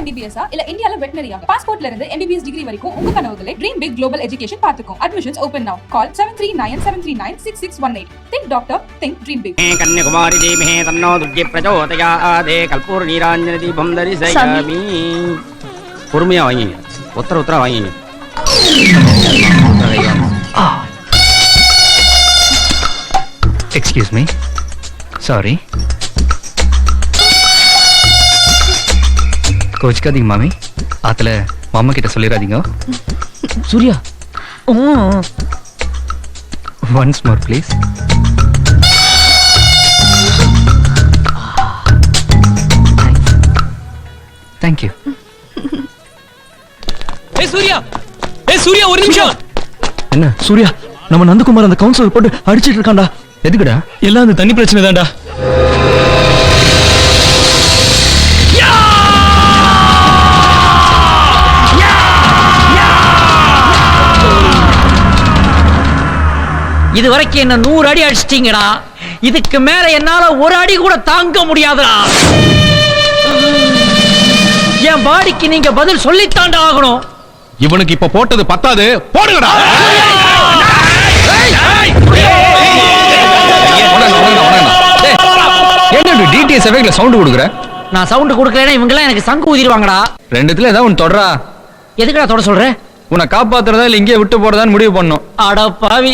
MBBS இல்ல இந்தியால வெட்டனரியா பாஸ்போர்ட்ல இருந்து MBBS டிகிரி வரைக்கும் உங்க கனவுகளை ட்ரீம் பிக் குளோபல் எஜுகேஷன் பாத்துக்கும். Admissions open now. Call 7397396618. Think doctor, think dream big. Kanyakumari தேவிஹே தன்னோ துர்கே பிரச்சோதயாதே கல்பூர் நீராஞ்சன தீபம் தரிசயாமி. பொறுமையா வாங்கிங்க, ஒத்தர வாங்கிங்க. Excuse me. Sorry. கோச்சிக்காதீங்க மாமி. ஆத்துல மாமா கிட்ட சொல்லிடாதீங்க. Surya. Once more please. Thank you. ஏய் சூர்யா ஒரு நிமிஷம். என்ன சூர்யா, நம்ம நந்தகுமார் அந்த கவுன்சிலர் போட்டு அடிச்சிட்டு இருக்கான்டா. எதுக்குடா? எல்லாம் அந்த தண்ணி பிரச்சனை தான்டா. இது வரைக்கும் என்ன 100 அடி அடிச்சிட்டீங்கடா. இதுக்கு மேல என்னால ஒரு அடி கூட தாங்க முடியாதுடா. என் பாடிக்கு நீங்க பதில் சொல்லித்தாண்டா ஆகணும். இவனுக்கு இப்ப போட்டது பத்தாது, போடுங்கடா. என்ன டிடிஎஸ் எஃபெக்ட்ல சவுண்ட் கொடுக்குற? நான் சவுண்ட் கொடுக்கலனா இவங்க எல்லாம் எனக்கு சங்கு ஊதிடுவாங்கடா. ரெண்டுத்துல ஏதாவது ஒன்னு தொடரா. எதுக்குடா தொட சொல்ற? உன்னை காப்பாத்துறதா இல்ல இங்கே விட்டு போறதான்னு முடிவு பண்ணோம். அட பாவி,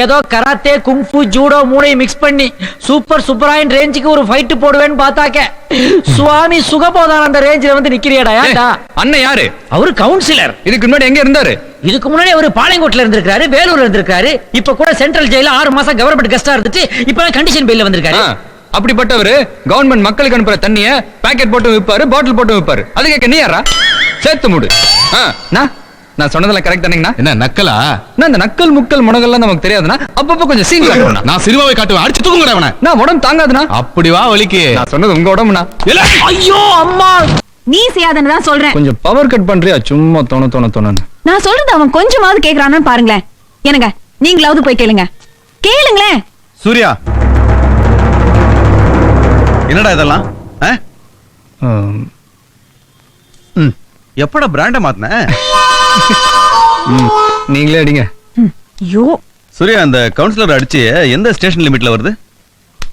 ஏதோ கராத்தே குங்ஃபு ஜூடோ மூணையும் மிக்ஸ் பண்ணி சூப்பராயின் ரேஞ்சுக்கு ஒரு ஃபைட் போடுவேன்னு பார்த்தாக்க சுவாமி சுகபோதானந்த ரேஞ்சில வந்து நிக்கிறியடா. ஏன்டா? அண்ணன் யாரு? அவரு கவுன்சிலர். இதுக்கு முன்னாடி எங்க இருந்தாரு? இதுக்கு முன்னாடி அவரு பாளையங்கோட்ல இருந்திருக்காரு, வேலூர்ல இருந்திருக்காரு. இப்ப கூட சென்ட்ரல் ஜெயில 6 மாசம் கவர்மெண்ட் கெஸ்டா இருந்துட்டு இப்ப கண்டிஷன் பெயில்ல வந்திருக்காரு. அப்படிப்பட்டவரு கவர்மெண்ட் மக்களுக்கு அனுப்புற தண்ணிய பாக்கெட் போட்டு விற்பாரு, பாட்டில் போட்டு விற்பாரு. அது கேட்க நீ யாரா? சேர்த்து மூடு. நான் சொன்னதெல்லாம் கரெக்ட் தானேங்கண்ணா? என்ன நக்கலா? நான் இந்த நக்கல் முக்கல் முனகல்லாம் நமக்கு தெரியாதுன்னா அப்பப்ப கொஞ்சம் சீன் காட்டுவேன். நான் சினிமாவை காட்டுவேன், அடிச்சு தூக்குங்கடா அவனை. நான் உடம்பு தாங்காதுண்ணா. அப்படி வா வலிக்கு. நான் சொன்னது உங்க உடம்புண்ணா. ஐயோ அம்மா, நீ செய்யாதன்னு தான் சொல்றேன். கொஞ்சம் பவர் கட் பண்றியா? சும்மா தோணு. நான் சொல்றது அவன் கொஞ்சமாவது கேக்குறான்னு பாருங்களேன். என்னங்க, நீங்களாவது போய் கேளுங்களேன். சூர்யா, என்னடா இதெல்லாம்? எப்படா பிராண்ட மாத்தின? நீங்களே அடிங்க. ஐயோ சூர்யா, அந்த கவுன்சிலர் அடிச்சு எந்த ஸ்டேஷன் லிமிட்ல வருது?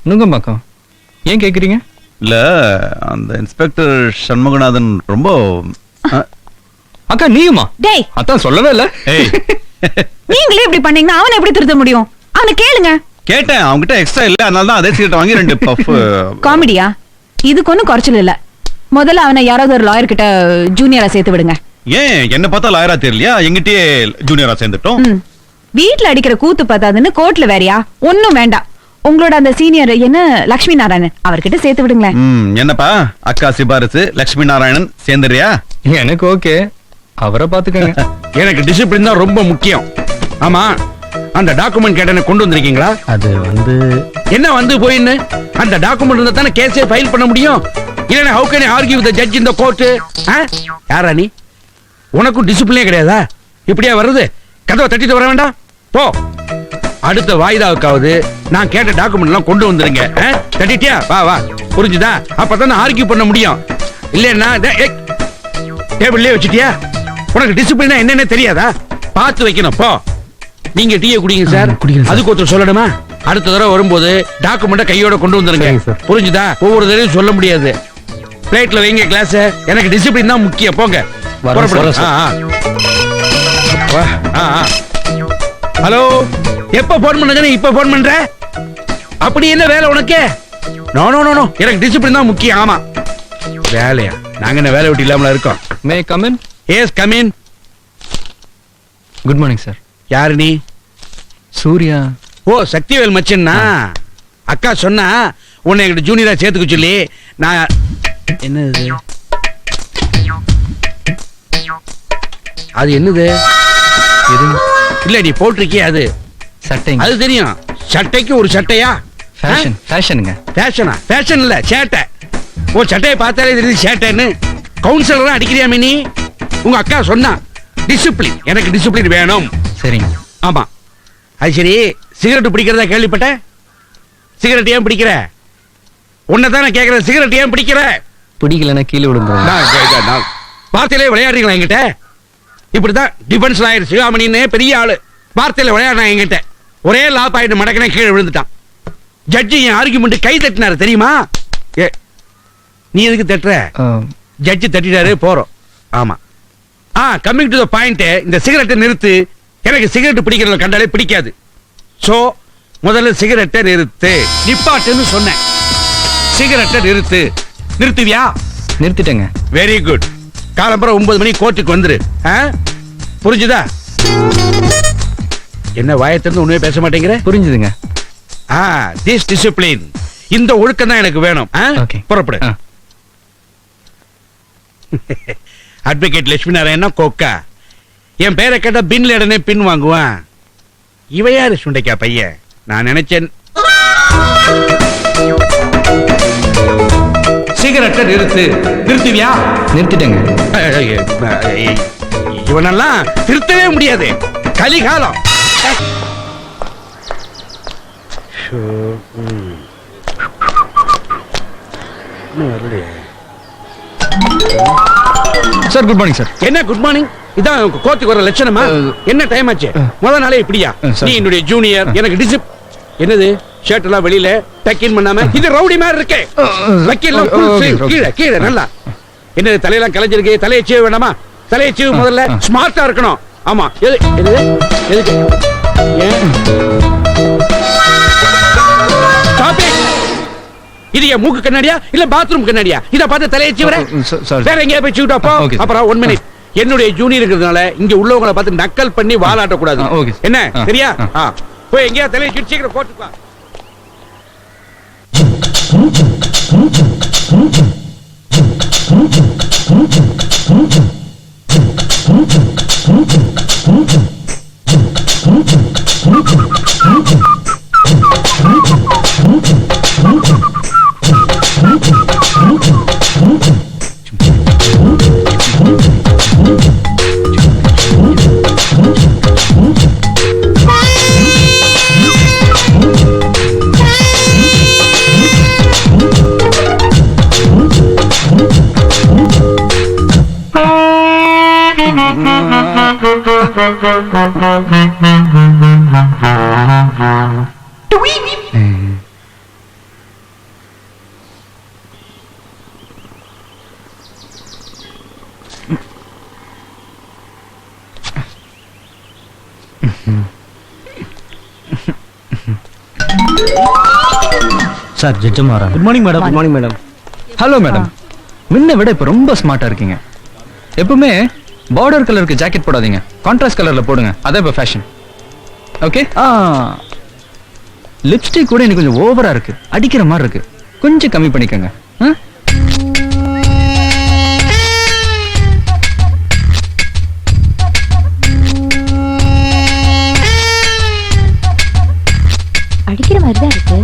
நுங்கம்பாக்கம். ஏன் கேக்குறீங்க? இல்ல, அந்த இன்ஸ்பெக்டர் சண்முகநாதன் ரொம்ப அக்கா நீயுமா? டேய், அதான் சொல்லவே இல்ல. நீங்களே இப்படி பண்ணீங்கன்னா அவனை எப்படி திருத்த முடியும்? அவனை கேளுங்க. கேட்டேன், அவன்கிட்ட எக்ஸ்ட்ரா இல்ல, அதனால தான் அதே சீட்டை வாங்கி 2 பஃப். காமெடியா? இதுக்கு ஒன்னும் குறைச்சல் இல்ல. முதல்ல அவனை யாராவது ஒரு லாயர் கிட்ட ஜூனியரா சேர்த்து விடுங்க. ஏன் என்ன பார்த்தா லாயரா தெரியலையா? எங்கிட்டயே ஜூனியரா சேர்ந்துட்டோம். வீட்டுல அடிக்கிற கூத்து பார்த்தாதுன்னு கோர்ட்ல வேறையா? ஒன்னும் வேண்டாம். உங்களோட அந்த சீனியர் என்ன லட்சுமி நாராயணன், அவர்கிட்ட சேர்த்து விடுங்களேன். என்னப்பா அக்கா சிபாரிசு லட்சுமி நாராயணன் சேர்ந்துறியா? எனக்கு ஓகே, அவரை பாத்துக்கங்க. எனக்கு டிசிப்ளின் தான் ரொம்ப முக்கியம். ஆமா, அந்த டாக்குமெண்ட் கேட்டனை கொண்டு வந்திருக்கீங்களா? அது என்ன வந்து போயின்னு அந்த டாக்குமெண்ட் இருந்தா தானே கேஸே ஃபைல் பண்ண முடியும். இல்லனா how can I argue with the judge in the court? யாரா நீ? உனக்கும் டிசிப்ளினே கிடையாதா? இப்படியா வருது? கதவை தட்டிட்டு வர வேண்டாம். போ, அடுத்த வாய்தாவுக்காவது நான் கேட்ட டாக்குமெண்ட் எல்லாம் கொண்டு வந்துருங்க. தட்டிட்டியா? வா, புரிஞ்சுதா? அப்பதான் ஆர்கியூ பண்ண முடியும். இல்லன்னா டேபிள்லயே வச்சுட்டியா? உனக்கு டிசிப்ளினா என்னன்னு தெரியாதா? பார்த்து வைக்கணும். போ, நீங்க டீயை குடிங்க சார். அதுக்கு ஒருத்தர் சொல்லணுமா? அடுத்த தடவை வரும்போது டாக்குமெண்ட கையோட கொண்டு வந்துருங்க. புரிஞ்சுதா? ஒவ்வொரு தடவையும் சொல்ல முடியாது. பிளேட்ல வைங்க கிளாஸ். எனக்கு டிசிப்ளின் தான் முக்கியம். போங்க. ஹலோ, எப்ப போன் பண்ண? இப்ப போன் பண்ற? அப்படி என்ன வேலை உனக்கு? நோ, எனக்கு டிசிப்ளின் தான் முக்கியம். ஆமா, வேலையா? நாங்க என்ன வேலை விட்டு இல்லாமல இருக்கோம். May come in? Yes, come in. Good morning sir. யாரு நீ? சூர்யா. ஓ, சக்திவேல் மச்சன்னா. அக்கா சொன்னா உன்னை எங்கிட்ட ஜூனியரா சேர்த்துக்க சொல்லி. நான் என்னது அது? என்னது இது? இல்ல, நீ போட்டிருக்கிய அது சட்டை. அது தெரியும். சட்டைக்கு ஒரு சட்டையா? ஃபேஷனுங்க. ஃபேஷனா? ஃபேஷன் இல்ல, சேட்டை. ஓ, சட்டையை பார்த்தாலே தெரியுது சேட்டைன்னு. கவுன்சிலர் அடிக்கிறியாமே நீ? உங்க அக்கா சொன்னா டிசிப்ளின், எனக்கு டிசிப்ளின் வேணும். சரிங்க. ஆமா, அது சரி. சிகரெட் பிடிக்கிறதா கேள்விப்பட்டேன். சிகரெட் ஏன் பிடிக்கிற? உன்னை தானே கேட்கிறேன், சிகரெட் ஏன் பிடிக்கிற? பிடிக்கலன்னா கீழே விடுங்க. வார்த்தையிலே விளையாடுறீங்களா என்கிட்ட? இப்படிதான் டிஃபென்ஸ் லாயர் சிகாமணின்னு பெரிய ஆளு வார்த்தையில விளையாடுறான் என்கிட்ட. ஒரே லா பாயிண்ட் மடக்கினா கீழே விழுந்துட்டான். ஜட்ஜி என் ஆர்குமெண்ட் கை தட்டினாரு தெரியுமா? நீ எதுக்கு தட்டுற? ஜட்ஜி தட்டிட்டாரு, போறோம். ஆமா. கம்மிங் டு த பாயிண்ட், இந்த சிகரெட்டை நிறுத்து. எனக்கு சிகரெட் பிடிக்கிறத கண்டாலே பிடிக்காது. சோ முதல்ல சிகரெட்டை நிறுத்து. நிப்பாட்டுன்னு சொன்னேன். சிகரெட்டை நிறுத்து. நிறுத்துவியா? நிறுத்திட்டேங்க. Very good. காலம்பரம் 9 மணி கோர்ட்டுக்கு வந்துரு. புரிஞ்சுதா? என்ன வாயத்திலிருந்து ஒண்ணுமே பேச மாட்டேங்கிற? புரிஞ்சுதுங்க. திஸ் டிசிப்ளின், இந்த ஒழுக்கம் தான் எனக்கு வேணும். புறப்படு. அட்வொகேட் லட்சுமி நாராயணன் கோக்கா. என் பேரை கேட்டா பின்ல உடனே பின் வாங்குவான். இவ யாரு சுண்டைக்கா பையன்? நான் நினைச்சேன். சிகரெட்டை நிறுத்து. நிறுத்துவியா? நிறுத்திட்டேங்க. இவனெல்லாம் திருத்தவே முடியாது. கலிகாலம். Sir good morning sir. என்ன குட் மார்னிங்? இதான் கோர்ட்டுக்கு வர லட்சணமா? என்ன டைம் ஆச்சு? முதல் நாளே இப்படியா? நீ என்னுடைய ஜூனியர், எனக்கு டிசிப். என்னது ஷர்ட் எல்லாம் வெளியில டக் இன் பண்ணாம? இது ரவுடி மாதிரி இருக்கே. வக்கீல்லாம் கீழே கீழே நல்லா. என்னது தலையெல்லாம் கலைஞ்சிருக்கு? தலையை சீவ வேண்டாமா? தலையை சீவு முதல்ல. ஸ்மார்ட்டா இருக்கணும். ஆமா. எதுக்கு? இது என் மூக்கு கண்ணாடியா இல்ல பாத்ரூம் கண்ணாடியா? இத பார்த்து தலையை சீவற? வேற எங்கேயா போய் சீவிட்டு அப்போ. அப்புறம் 1 மினிட். என்னுடைய ஜூனியர் இருக்கிறதுனால இங்க உள்ளவங்களை பார்த்து நக்கல் பண்ணி வாலாட்ட கூடாது. என்ன சரியா? போய் எங்கேயா தலையை சீட்டு சீக்கிரம் போட்டுப்பா. சார் ஜட்ஜ் மாறா. Good morning madam. Good morning madam. Hello madam. முன்ன விட இப்ப ரொம்ப ஸ்மார்ட்டா இருக்கீங்க. எப்பவுமே பார்டர் கலருக்கு ஜாக்கெட் போடாதீங்க, கான்ட்ராஸ்ட் கலர்ல போடுங்க. அதான் இப்ப ஃபேஷன். ஓகே. லிப்ஸ்டிக் கூட எனக்கு கொஞ்சம் ஓவரா இருக்கு, அடிக்கிற மாதிரி இருக்கு. கொஞ்சம் கம்மி பண்ணிக்கோங்க. அடிக்கிற மாதிரி தான் இருக்கு.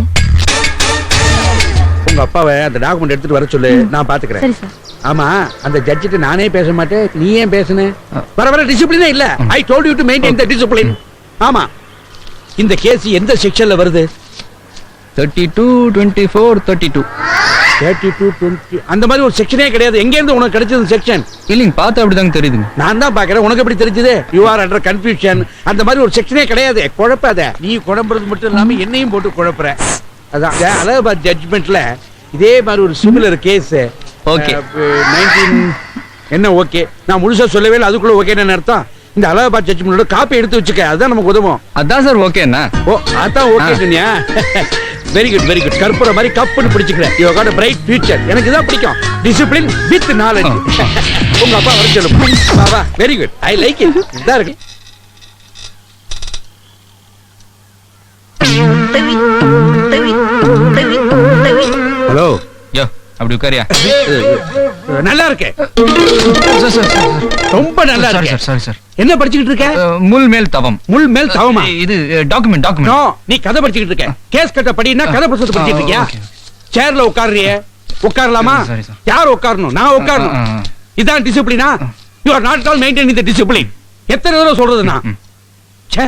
உங்க அப்பாவை அந்த டாக்குமெண்ட் எடுத்துட்டு வர சொல்லு, நான் பாத்துக்கிறேன். சரி சார். ஆமா, அந்த ஜட்ஜிட்ட நானே பேச மாட்டேன், நீ ஏன் பேசுன? வர டிசிப்ளினே இல்ல. I told you to maintain the discipline. ஆமா, இந்த கேஸ் எந்த செக்ஷன்ல வருது? 32, 24, 32. 32, 20 அந்த மாதிரி ஒரு செக்ஷனே கிடையாது. எங்க இருந்து உனக்கு கிடைச்சது செக்ஷன்? இல்லைங்க, பார்த்தா அப்படிதாங்க தெரியுதுங்க. நான் தான் பாக்குறேன், உனக்கு எப்படி தெரிஞ்சது? You are under confusion. அந்த மாதிரி ஒரு செக்ஷனே கிடையாது. குழப்பாத. நீ குழம்புறது மட்டும் இல்லாம என்னையும் போட்டு குழப்புற. அதான் அலகாபாத் ஜட்ஜ்மெண்ட்ல இதே மாதிரி ஒரு சிமிலர் கேஸ். ஓகே 19 என்ன ஓகே? நான் முழுசா சொல்லவே இல்லை, அதுக்குள்ள ஓகேன்னு அர்த்தம். இந்த அலகாபாத் ஜட்ஜ்மெண்டோட காப்பி எடுத்து வச்சுக்க, அதுதான் நமக்கு உதவும். அதான் சார் ஓகேண்ணா. ஓ அதான் ஓகே சொன்னியா? Very good very good. கற்பூர மாதிரி கப்புன்னு பிடிச்சிக்கிறேன். You got a bright future. எனக்கு இதான் பிடிக்கும், டிசிப்ளின் வித் நாலேஜ். உங்க அப்பா வர சொல்லு. வா very good, I like it. இதா இருக்கு. ஹலோ யோ, அப்படி உட்காரியா? நல்லா இருக்கே, சார் சார் சார் ரொம்ப நல்லா சாரி இருக்கு. Sir sorry sir. என்ன படிச்சுக்கிட்டு இருக்க? முள் மேல் தவம். முள் மேல் தவமா? இது டாக்குமெண்ட் நோ, நீ கதை படிச்சுக்கிட்டு இருக்க. கேஸ் கட்ட படினா கதை புத்தகத்தை படிச்சிட்டு இருக்கியா? சேர்ல உட்கார்றியே, உட்காரலாமா? சரி சார். யார் உட்காரணும்? நான் உட்காரணும். இதான் டிசிப்ளினா? You are not all maintaining the discipline. எத்தனை தடவை சொல்றது நான்? ச்சே,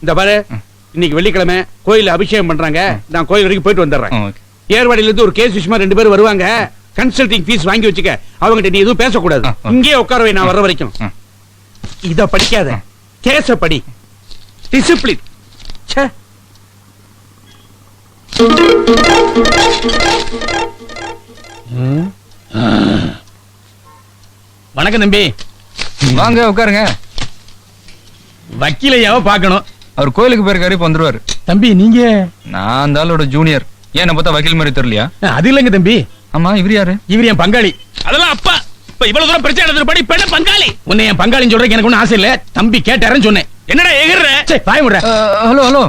இந்த பாரு, இன்னைக்கு வெள்ளிக்கிழமை கோயில்ல அபிஷேகம் பண்றாங்க. நான் கோயில் வரைக்கும் போயிட்டு வந்துடுறேன். ஏர்வாடியில இருந்து ஒரு கேஸ் விஷயமா 2 பேர் வருவாங்க. கன்சல்டிங் ஃபீஸ் வாங்கி வச்சுக்க. அவங்ககிட்ட நீ எதுவும் பேசக்கூடாது. இங்கே உட்கார வை, நான் வர்ற வரைக்கும். இத படிக்காத, கேஸ படி. டிசிப்ளின். ச்சே. வணக்கம் தம்பி. வாங்க உட்காருங்க. வக்கீலையாவ பார்க்கணும். அவர் கோயிலுக்கு போயிருக்காரு, இப்ப வந்துருவாரு. தம்பி நீங்க? நான் அந்த ஆளோட ஜூனியர். ஏன் என்ன பார்த்தா வக்கீல் மாதிரி தெரியலையா? அது இல்லைங்க தம்பி. ஆமா, இவர் யாரு? இவர் என் பங்காளி. அதெல்லாம் அப்பா. இப்ப இவ்வளவு தூரம் பிரச்சனை நடந்துருப்பாடி பெண்ண பங்காளி. உன்னை என் பங்காளின்னு சொல்றதுக்கு எனக்கு ஒன்னும் ஆசை இல்ல. தம்பி கேட்டாருன்னு சொன்னேன். என்னடா எகிர்ற? சே பாய் முடுற. ஹலோ ஹலோ,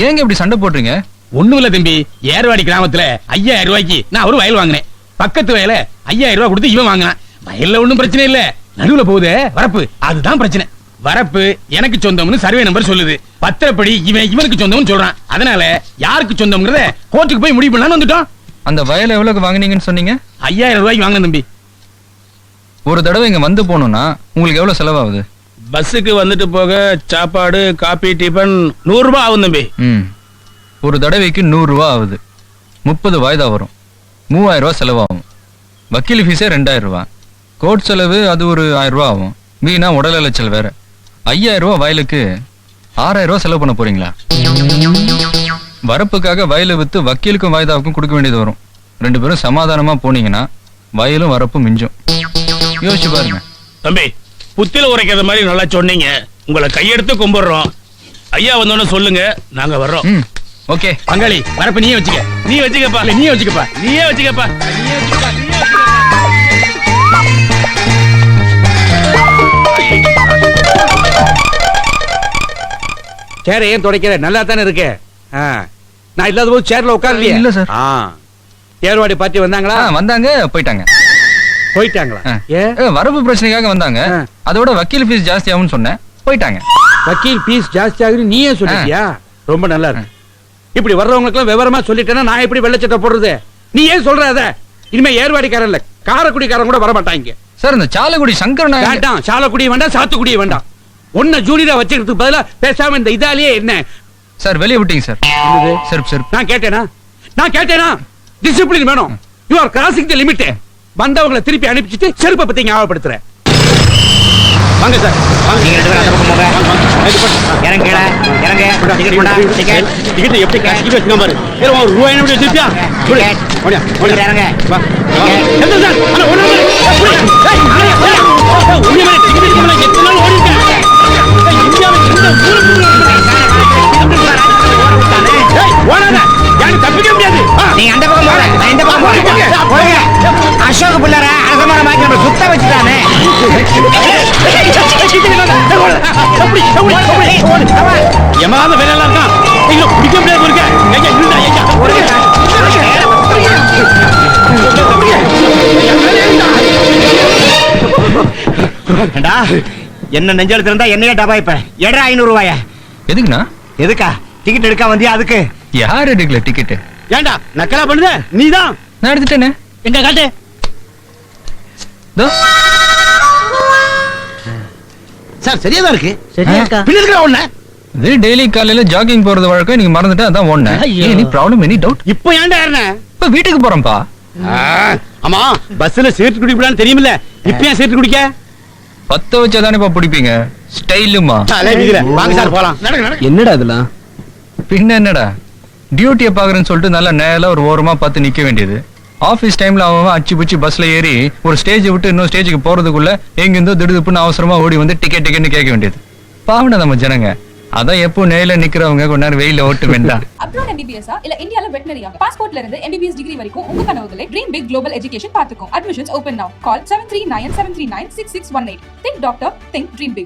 ஏங்க இப்படி சண்டை போடுறீங்க? ஒண்ணும் இல்ல தம்பி. ஏர்வாடி கிராமத்துல 5000 ரூபாய்க்கு நான் ஒரு வயல் வாங்கினேன். பக்கத்து வயல 5000 ரூபாய் கொடுத்து இவன் வாங்கினான். வயல்ல ஒண்ணும் பிரச்சனை இல்ல, நடுவுல போகுது வரப்பு, அதுதான் பிரச்சனை. வரப்பு எனக்கு சொந்தம்னு சர்வே நம்பர் சொல்லுது. பத்திரப்படி இவனுக்கு சொந்தம்னு சொல்றான். அதனால யாருக்கு சொந்தம்ங்கறத கோர்ட்டுக்கு போய் முடிவு பண்ணலாம்னு வந்துட்டோம். அந்த வயலை எவ்வளவுக்கு வாங்குனீங்கன்னு சொன்னீங்க? 5000 ரூபாய்க்கு வாங்கினேன் தம்பி. ஒரு தடவை இங்க வந்து போகணும்னா உங்களுக்கு எவ்வளவு செலவாகுது? பஸ்ஸுக்கு வந்துட்டு போக சாப்பாடு காபி டிபன் 100 ரூபாய் ஆகும் தம்பி. ஒரு தடவைக்கு 100 ரூபாய் ஆகுது. 30 வாய்தா வரும். 3000 ரூபாய் செலவாகும். வக்கீல் ஃபீஸே 2000 ரூபாய். கோர்ட் செலவு அது ஒரு 1000 ரூபாய் ஆகும். வீணா உடல் அலைச்சல் வேற. 5000 ரூபாய் வயலுக்கு 6000 ரூபாய் செலவு பண்ண போறீங்களா? வரப்புக்காக வயலை வித்து வக்கீலுக்கும் வாய்தாவுக்கும் கொடுக்க வேண்டியது வரும். 2 பேரும் சமாதானமா போனீங்கன்னா வயலும் வரப்பும் மிஞ்சும். யோசிச்சு பாருங்க. தம்பி புத்தில உரைக்காத மாதிரி நல்லா சொன்னீங்க. உங்களை கையெடுத்து கும்பிடுறோம். ஐயா வந்தோன்னு சொல்லுங்க, நாங்க வர்றோம். ஓகே பங்காளி வரப்பு நீயே வச்சுக்க. நீ வச்சுக்கப்பா. நீயே வச்சுக்கப்பா. நீயே வச்சுக்கப்பா. சேர ஏன் துடைக்கிற? நல்லா தானே இருக்கு. நான் இல்லாத போது சேர்ல உட்கார்லையே. இல்ல சார். ஏர்வாடி பார்ட்டி வந்தாங்களா? வந்தாங்க, போயிட்டாங்க. போயிட்டாங்களா? வரப்பு பிரச்சனைக்காக வந்தாங்க. அதோட வக்கீல் ஃபீஸ் ஜாஸ்தி ஆகும்னு சொன்னேன், போயிட்டாங்க. வக்கீல் ஃபீஸ் ஜாஸ்தி ஆகுது நீயே சொல்லிட்டியா? ரொம்ப நல்லா இருக்கு. இப்படி வர்றவங்களுக்கு எல்லாம் விவரமா சொல்லிட்டேன்னா நான் எப்படி வெள்ளச்சட்டை போடுறது? நீ ஏன் சொல்றாத? இனிமே ஏர்வாடிக்காரன் இல்ல, காரக்குடிக்காரன் கூட வர மாட்டாங்க சார். இந்த சாலக்குடி சங்கர் வேண்டாம், சாலக்குடி வேண்டாம், சாத்துக்குடி வேண்டாம். ஒன்ன ஜூனியரா வச்சுக்கிறதுக்கு பதிலா பேசாம இந்த இதாலேயே என்ன சார் வெளியே விட்டீங்க சார். சரி நான் கேட்டேனா? டிசிப்ளின் வேணும். You are crossing the limit. வந்தவங்களை திருப்பி அனுப்பிச்சிட்டு செருப்பை பத்தி ஞாபகப்படுத்துறேன். வாங்க சார், வாங்க. நீங்க 2 பேரும் அந்த பக்கம் போங்க. இறங்க இறங்க. டிக்கெட் போடா. டிக்கெட். டிக்கெட் எப்படி காசு வச்சுங்க பாரு. ஏற ஒரு ரூபாய் என்ன வச்சிருப்பியா? டிக்கெட். ஓடியா இறங்க. வா. எந்த சார்? அட ஓடுங்க. ஏய் உண்மையா டிக்கெட் எடுக்கணும். எத்தனை நாள் ஓடிங்க? இந்தியாவுல எந்த ஊருக்கு ஓடாத. யாரும் தப்பிக்க முடியாது. நீங்க அந்த பக்கம் போங்க, நான் இந்த பக்கம் போறேன். போங்க. அசோக் பிள்ளரை அரசமர மாத்தி நம்ம சுத்த வச்சுட்டானே. எமாத வேலையெல்லாம் இருக்கான். ஐயோ பிடிக்க முடியாது. இருக்க ஐயா இருந்தா ஏண்டா என்ன நெஞ்செழுத்து இருந்தா என்னையே டபாய்ப்ப. எடா 500 ரூபாய. எதுக்குண்ணா? எதுக்கா? டிக்கெட் எடுக்க வந்தியா? அதுக்கு யார் எடுக்கல டிக்கெட்? ஏண்டா நக்கலா பண்ணுத? நீதான். நான் எடுத்துட்டேனே. எங்க காட்டு. சார் சரியா தான் இருக்கு. சரியா இருக்கா? பின்னுக்குற ஒண்ணு. இது டெய்லி காலையில ஜாகிங் போறது வழக்கம். நீங்க மறந்துட்டா அதான் ஓடுனேன். Any problem, any doubt? இப்போ ஏன்டா ஏறன? இப்ப வீட்டுக்கு போறேன்ப்பா. ஆமா பஸ்ல சீட் குடிக்கலாம்னு தெரியுமில்ல. இப்போ ஏன் சீட் குடிக்க? 10 வச்சாதானேப்பா பிடிப்பீங்க. ஸ்டைலுமா. வாங்க சார் போலாம். என்னடா இதெல்லாம்? பின்ன என்னடா, டியூட்டியை பாக்குறேன்னு சொல்லிட்டு நல்லா நேரா ஒரு ஓரமா பார்த்து நிக்க வேண்டியது. ஆபீஸ் டைம்ல அவன் அச்சு பிச்சு பஸ்ல ஏறி ஒரு ஸ்டேஜ் விட்டு இன்னொரு ஸ்டேஜுக்கு போறதுக்குள்ள எங்கிருந்தோ திடுதுப்புன்னு அவசரமா ஓடி வந்து டிக்கெட்னு கேட்க வேண்டியது. பாவன நம்ம ஜனங்க. அதான் எப்போ நேயில நிக்கிறவங்க கொஞ்ச நேரம் வெயில ஓட்டு வேண்டாம். அப்ராட் MBBS இல்ல இந்தியால வெட்டனரியா பாஸ்போர்ட்ல இருந்து MBBS டிகிரி வரைக்கும் உங்க கனவுகளை ட்ரீம் பிக் குளோபல் எஜுகேஷன் பாத்துக்கும். Admissions open now. Call 7397396618. Think doctor, think dream big.